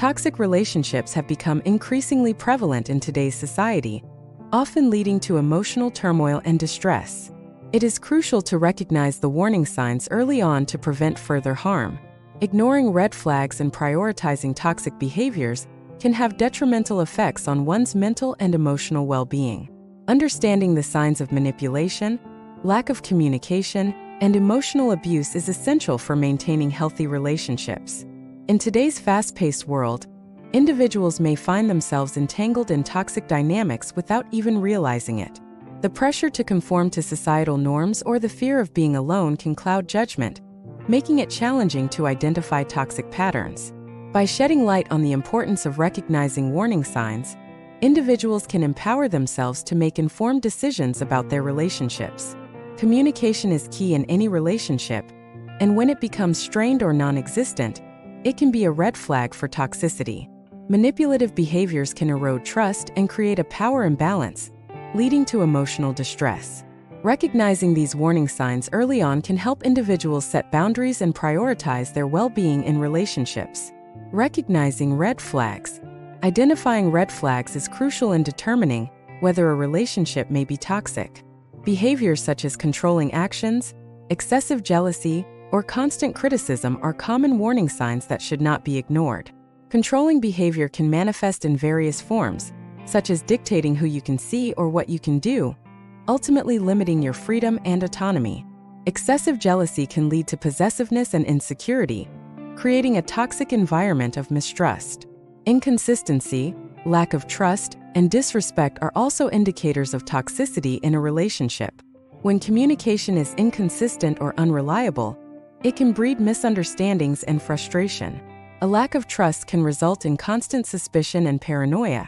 Toxic relationships have become increasingly prevalent in today's society, often leading to emotional turmoil and distress. It is crucial to recognize the warning signs early on to prevent further harm. Ignoring red flags and prioritizing toxic behaviors can have detrimental effects on one's mental and emotional well-being. Understanding the signs of manipulation, lack of communication, and emotional abuse is essential for maintaining healthy relationships. In today's fast-paced world, individuals may find themselves entangled in toxic dynamics without even realizing it. The pressure to conform to societal norms or the fear of being alone can cloud judgment, making it challenging to identify toxic patterns. By shedding light on the importance of recognizing warning signs, individuals can empower themselves to make informed decisions about their relationships. Communication is key in any relationship, and when it becomes strained or non-existent, it can be a red flag for toxicity. Manipulative behaviors can erode trust and create a power imbalance, leading to emotional distress. Recognizing these warning signs early on can help individuals set boundaries and prioritize their well-being in relationships. Recognizing red flags. Identifying red flags is crucial in determining whether a relationship may be toxic. Behaviors such as controlling actions, excessive jealousy, or constant criticism are common warning signs that should not be ignored. Controlling behavior can manifest in various forms, such as dictating who you can see or what you can do, ultimately limiting your freedom and autonomy. Excessive jealousy can lead to possessiveness and insecurity, creating a toxic environment of mistrust. Inconsistency, lack of trust, and disrespect are also indicators of toxicity in a relationship. When communication is inconsistent or unreliable, it can breed misunderstandings and frustration. A lack of trust can result in constant suspicion and paranoia,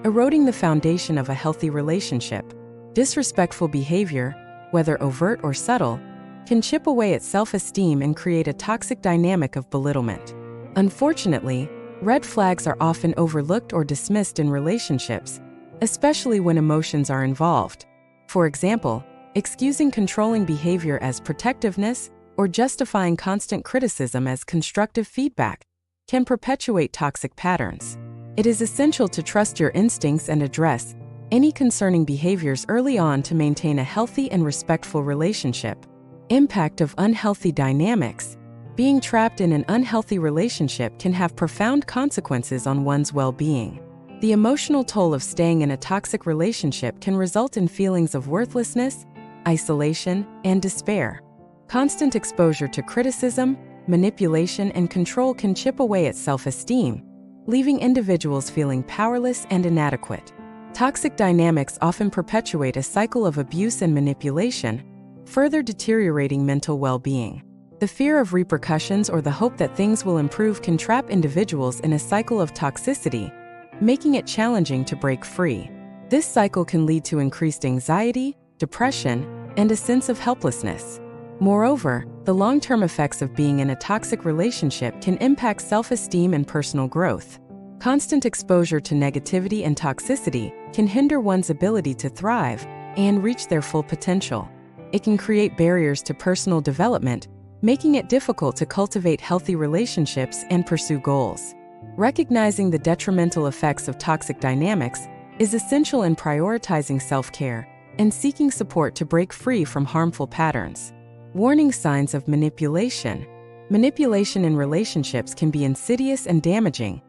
eroding the foundation of a healthy relationship. Disrespectful behavior, whether overt or subtle, can chip away at self-esteem and create a toxic dynamic of belittlement. Unfortunately, red flags are often overlooked or dismissed in relationships, especially when emotions are involved. For example, excusing controlling behavior as protectiveness or justifying constant criticism as constructive feedback can perpetuate toxic patterns. It is essential to trust your instincts and address any concerning behaviors early on to maintain a healthy and respectful relationship. Impact of unhealthy dynamics. Being trapped in an unhealthy relationship can have profound consequences on one's well-being. The emotional toll of staying in a toxic relationship can result in feelings of worthlessness, isolation, and despair. Constant exposure to criticism, manipulation, and control can chip away at self-esteem, leaving individuals feeling powerless and inadequate. Toxic dynamics often perpetuate a cycle of abuse and manipulation, further deteriorating mental well-being. The fear of repercussions or the hope that things will improve can trap individuals in a cycle of toxicity, making it challenging to break free. This cycle can lead to increased anxiety, depression, and a sense of helplessness. Moreover, the long-term effects of being in a toxic relationship can impact self-esteem and personal growth. Constant exposure to negativity and toxicity can hinder one's ability to thrive and reach their full potential. It can create barriers to personal development, making it difficult to cultivate healthy relationships and pursue goals. Recognizing the detrimental effects of toxic dynamics is essential in prioritizing self-care and seeking support to break free from harmful patterns. Warning signs of manipulation. Manipulation in relationships can be insidious and damaging,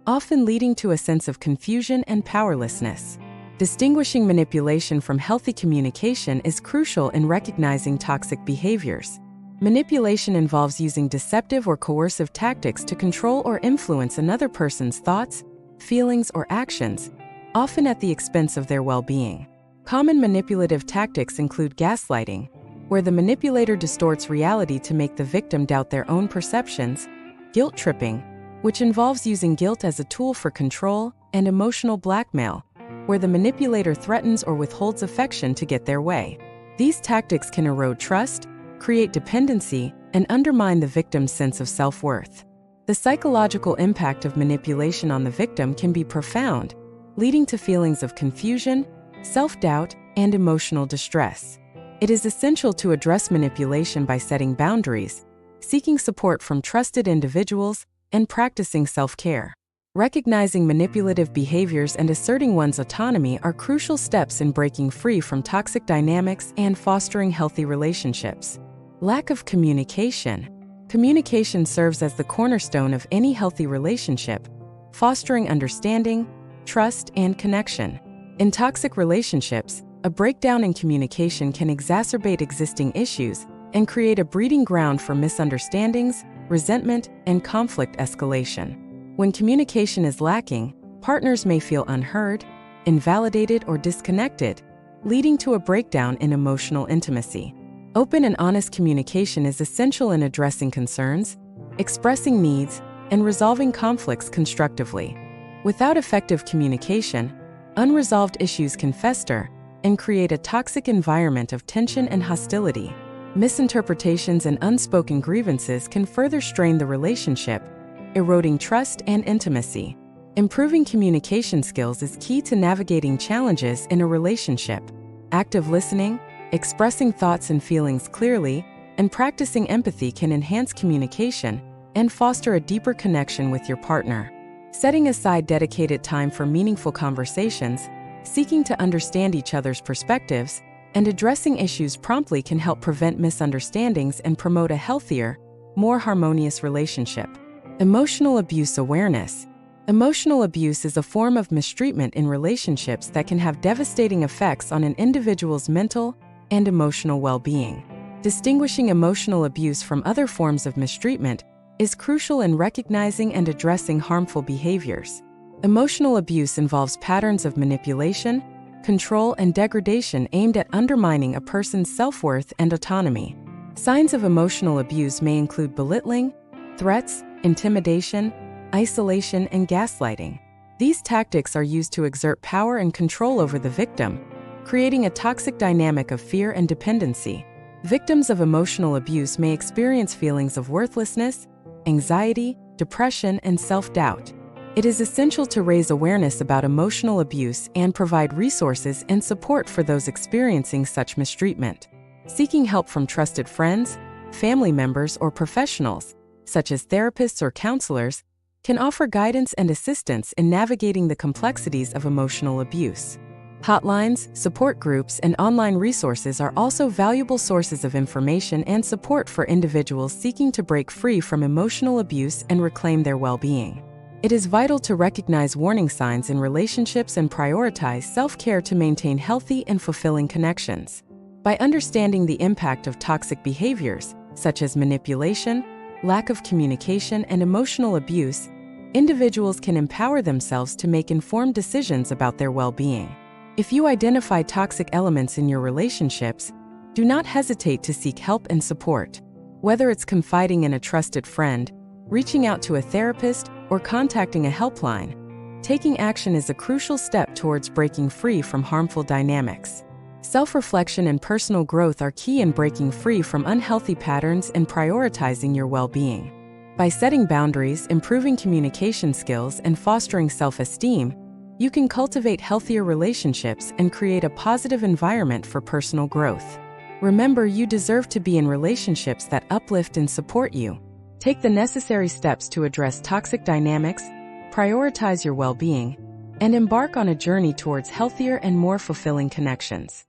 often leading to a sense of confusion and powerlessness. Distinguishing manipulation from healthy communication is crucial in recognizing toxic behaviors. Manipulation involves using deceptive or coercive tactics to control or influence another person's thoughts, feelings, or actions, often at the expense of their well-being. Common manipulative tactics include gaslighting, where the manipulator distorts reality to make the victim doubt their own perceptions, guilt tripping, which involves using guilt as a tool for control, and emotional blackmail, where the manipulator threatens or withholds affection to get their way. These tactics can erode trust, create dependency, and undermine the victim's sense of self-worth. The psychological impact of manipulation on the victim can be profound, leading to feelings of confusion, self-doubt, and emotional distress. It is essential to address manipulation by setting boundaries, seeking support from trusted individuals, and practicing self-care. Recognizing manipulative behaviors and asserting one's autonomy are crucial steps in breaking free from toxic dynamics and fostering healthy relationships. Lack of communication. Communication serves as the cornerstone of any healthy relationship, fostering understanding, trust, and connection. In toxic relationships, a breakdown in communication can exacerbate existing issues and create a breeding ground for misunderstandings, resentment, and conflict escalation. When communication is lacking, partners may feel unheard, invalidated, or disconnected, leading to a breakdown in emotional intimacy. Open and honest communication is essential in addressing concerns, expressing needs, and resolving conflicts constructively. Without effective communication, unresolved issues can fester and create a toxic environment of tension and hostility. Misinterpretations and unspoken grievances can further strain the relationship, eroding trust and intimacy. Improving communication skills is key to navigating challenges in a relationship. Active listening, expressing thoughts and feelings clearly, and practicing empathy can enhance communication and foster a deeper connection with your partner. Setting aside dedicated time for meaningful conversations, seeking to understand each other's perspectives, and addressing issues promptly can help prevent misunderstandings and promote a healthier, more harmonious relationship. Emotional abuse awareness. Emotional abuse is a form of mistreatment in relationships that can have devastating effects on an individual's mental and emotional well-being. Distinguishing emotional abuse from other forms of mistreatment is crucial in recognizing and addressing harmful behaviors. Emotional abuse involves patterns of manipulation, control, and degradation aimed at undermining a person's self-worth and autonomy. Signs of emotional abuse may include belittling, threats, intimidation, isolation, and gaslighting. These tactics are used to exert power and control over the victim, creating a toxic dynamic of fear and dependency. Victims of emotional abuse may experience feelings of worthlessness, anxiety, depression, and self-doubt. It is essential to raise awareness about emotional abuse and provide resources and support for those experiencing such mistreatment. Seeking help from trusted friends, family members, or professionals, such as therapists or counselors, can offer guidance and assistance in navigating the complexities of emotional abuse. Hotlines, support groups, and online resources are also valuable sources of information and support for individuals seeking to break free from emotional abuse and reclaim their well-being. It is vital to recognize warning signs in relationships and prioritize self-care to maintain healthy and fulfilling connections. By understanding the impact of toxic behaviors, such as manipulation, lack of communication, and emotional abuse, individuals can empower themselves to make informed decisions about their well-being. If you identify toxic elements in your relationships, do not hesitate to seek help and support. Whether it's confiding in a trusted friend, reaching out to a therapist, or contacting a helpline, taking action is a crucial step towards breaking free from harmful dynamics. Self-reflection and personal growth are key in breaking free from unhealthy patterns and prioritizing your well-being. By setting boundaries, improving communication skills, and fostering self-esteem, you can cultivate healthier relationships and create a positive environment for personal growth. Remember, you deserve to be in relationships that uplift and support you. Take the necessary steps to address toxic dynamics, prioritize your well-being, and embark on a journey towards healthier and more fulfilling connections.